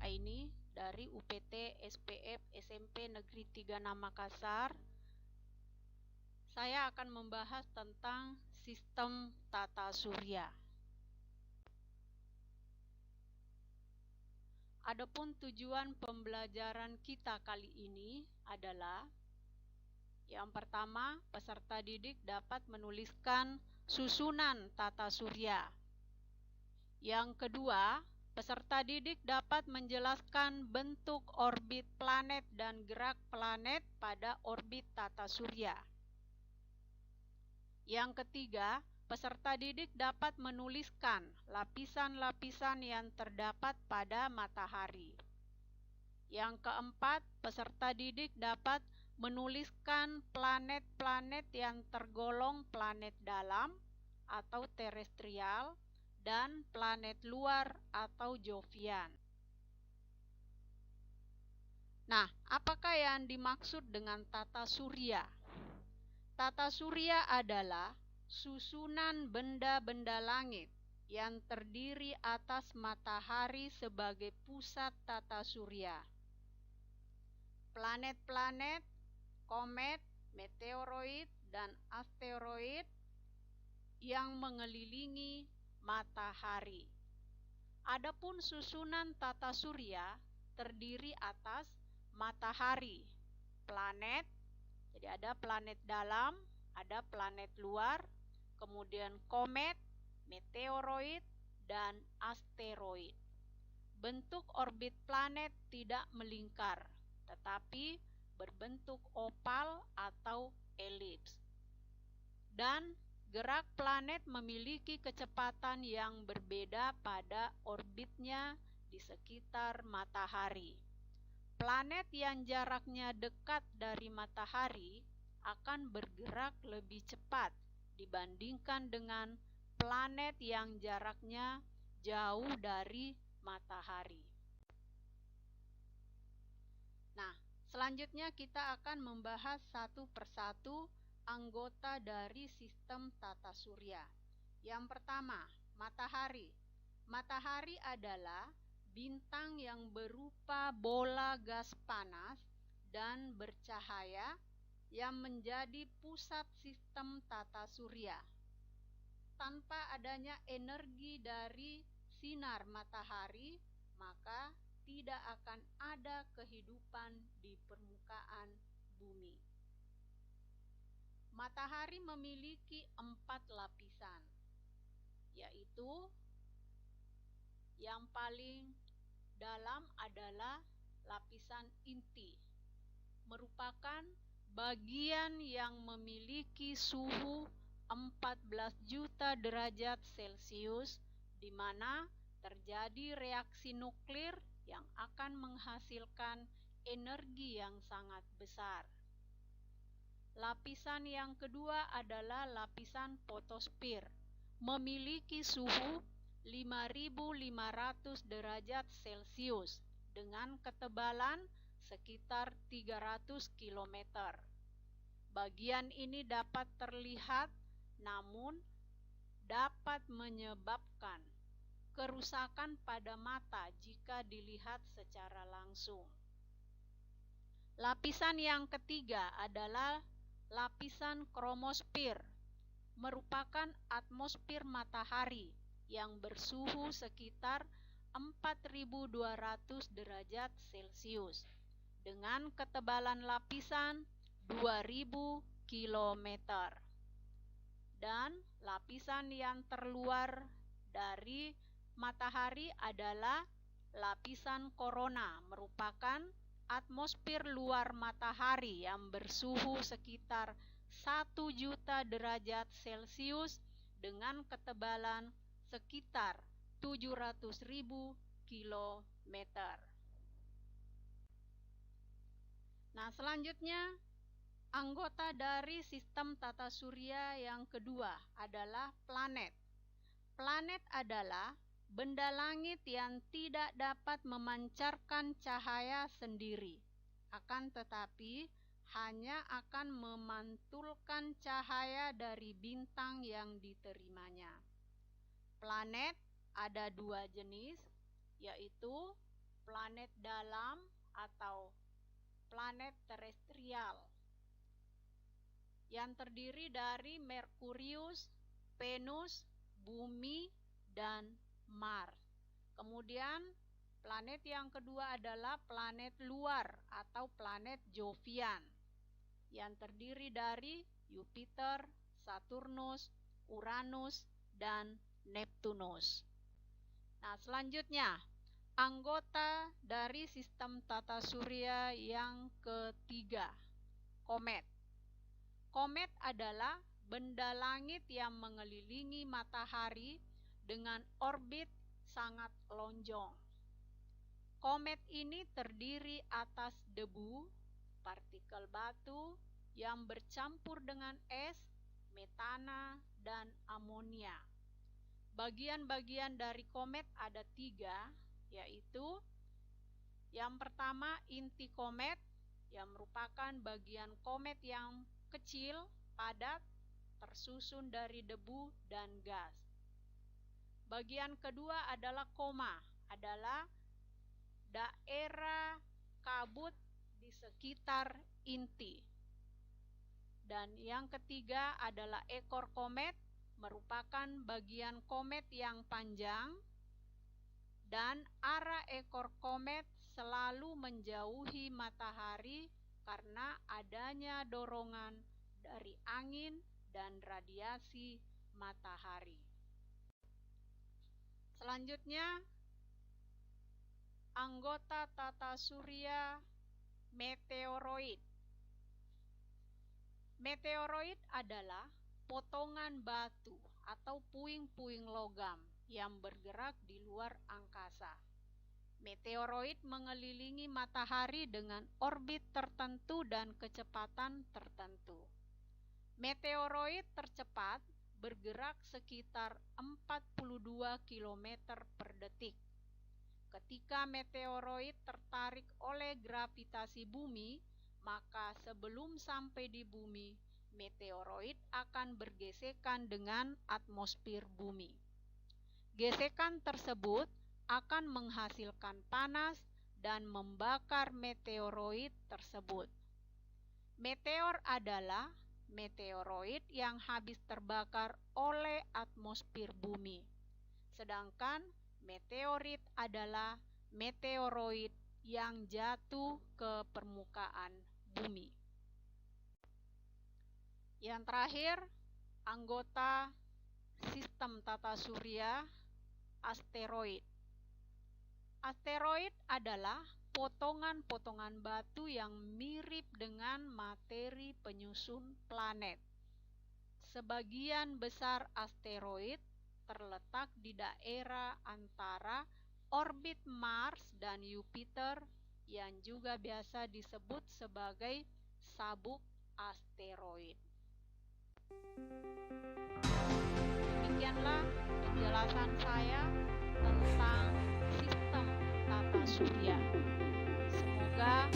Aini dari UPT SPF SMP Negeri 36 Makassar. Saya akan membahas tentang sistem tata surya. Adapun tujuan pembelajaran kita kali ini adalah yang pertama, peserta didik dapat menuliskan susunan tata surya. Yang kedua, peserta didik dapat menjelaskan bentuk orbit planet dan gerak planet pada orbit tata surya. Yang ketiga, peserta didik dapat menuliskan lapisan-lapisan yang terdapat pada matahari. Yang keempat, peserta didik dapat menuliskan planet-planet yang tergolong planet dalam atau terestrial dan planet luar atau Jovian. Nah, apakah yang dimaksud dengan tata surya? Tata surya adalah susunan benda-benda langit yang terdiri atas matahari sebagai pusat tata surya. Planet-planet, komet, meteoroid, dan asteroid yang mengelilingi matahari. Adapun susunan tata surya terdiri atas matahari, planet, jadi ada planet dalam, ada planet luar, kemudian komet, meteoroid, dan asteroid. Bentuk orbit planet tidak melingkar, tetapi berbentuk opal atau elips. Dan gerak planet memiliki kecepatan yang berbeda pada orbitnya di sekitar matahari. Planet yang jaraknya dekat dari matahari akan bergerak lebih cepat dibandingkan dengan planet yang jaraknya jauh dari matahari. Nah, selanjutnya kita akan membahas satu persatu anggota dari sistem tata surya. Yang pertama, matahari. Matahari adalah bintang yang berupa bola gas panas dan bercahaya yang menjadi pusat sistem tata surya. Tanpa adanya energi dari sinar matahari, maka tidak akan ada kehidupan di permukaan bumi. Matahari memiliki 4 lapisan, yaitu yang paling dalam adalah lapisan inti, merupakan bagian yang memiliki suhu 14 juta derajat Celcius, di mana terjadi reaksi nuklir yang akan menghasilkan energi yang sangat besar. Lapisan yang kedua adalah lapisan fotosfer, memiliki suhu 5.500 derajat Celcius dengan ketebalan sekitar 300 km. Bagian ini dapat terlihat namun dapat menyebabkan kerusakan pada mata jika dilihat secara langsung. Lapisan yang ketiga adalah lapisan kromosfer, merupakan atmosfer matahari yang bersuhu sekitar 4.200 derajat Celcius dengan ketebalan lapisan 2.000 km. Dan lapisan yang terluar dari matahari adalah lapisan korona, merupakan atmosfer luar matahari yang bersuhu sekitar 1 juta derajat Celcius dengan ketebalan sekitar 700.000 km. Nah, selanjutnya anggota dari sistem tata surya yang kedua adalah planet. Planet adalah benda langit yang tidak dapat memancarkan cahaya sendiri, akan tetapi hanya akan memantulkan cahaya dari bintang yang diterimanya. Planet ada 2 jenis, yaitu planet dalam atau planet terestrial yang terdiri dari Merkurius, Venus, Bumi, dan Mars. Kemudian planet yang kedua adalah planet luar atau planet Jovian yang terdiri dari Jupiter, Saturnus, Uranus, dan Neptunus. Nah, selanjutnya anggota dari sistem tata surya yang ketiga, komet. Komet adalah benda langit yang mengelilingi matahari dengan orbit sangat lonjong. Komet ini terdiri atas debu, partikel batu yang bercampur dengan es, metana, dan amonia. Bagian-bagian dari komet ada 3, yaitu yang pertama inti komet, yang merupakan bagian komet yang kecil, padat, tersusun dari debu dan gas. Bagian kedua adalah koma, adalah daerah kabut di sekitar inti. Dan yang ketiga adalah ekor komet, merupakan bagian komet yang panjang dan arah ekor komet selalu menjauhi matahari karena adanya dorongan dari angin dan radiasi matahari. Selanjutnya, anggota tata surya meteoroid. Meteoroid adalah potongan batu atau puing-puing logam yang bergerak di luar angkasa. Meteoroid mengelilingi matahari dengan orbit tertentu dan kecepatan tertentu. Meteoroid tercepat bergerak sekitar 42 km per detik. Ketika meteoroid tertarik oleh gravitasi bumi, maka sebelum sampai di bumi, meteoroid akan bergesekan dengan atmosfer bumi. Gesekan tersebut akan menghasilkan panas dan membakar meteoroid tersebut. Meteor adalah meteoroid yang habis terbakar oleh atmosfer bumi. Sedangkan meteorit adalah meteoroid yang jatuh ke permukaan bumi. Yang terakhir, anggota sistem tata surya, asteroid. Asteroid adalah potongan-potongan batu yang mirip dengan materi penyusun planet. Sebagian besar asteroid terletak di daerah antara orbit Mars dan Jupiter yang juga biasa disebut sebagai sabuk asteroid. Demikianlah penjelasan saya tentang sistem tata surya. Semoga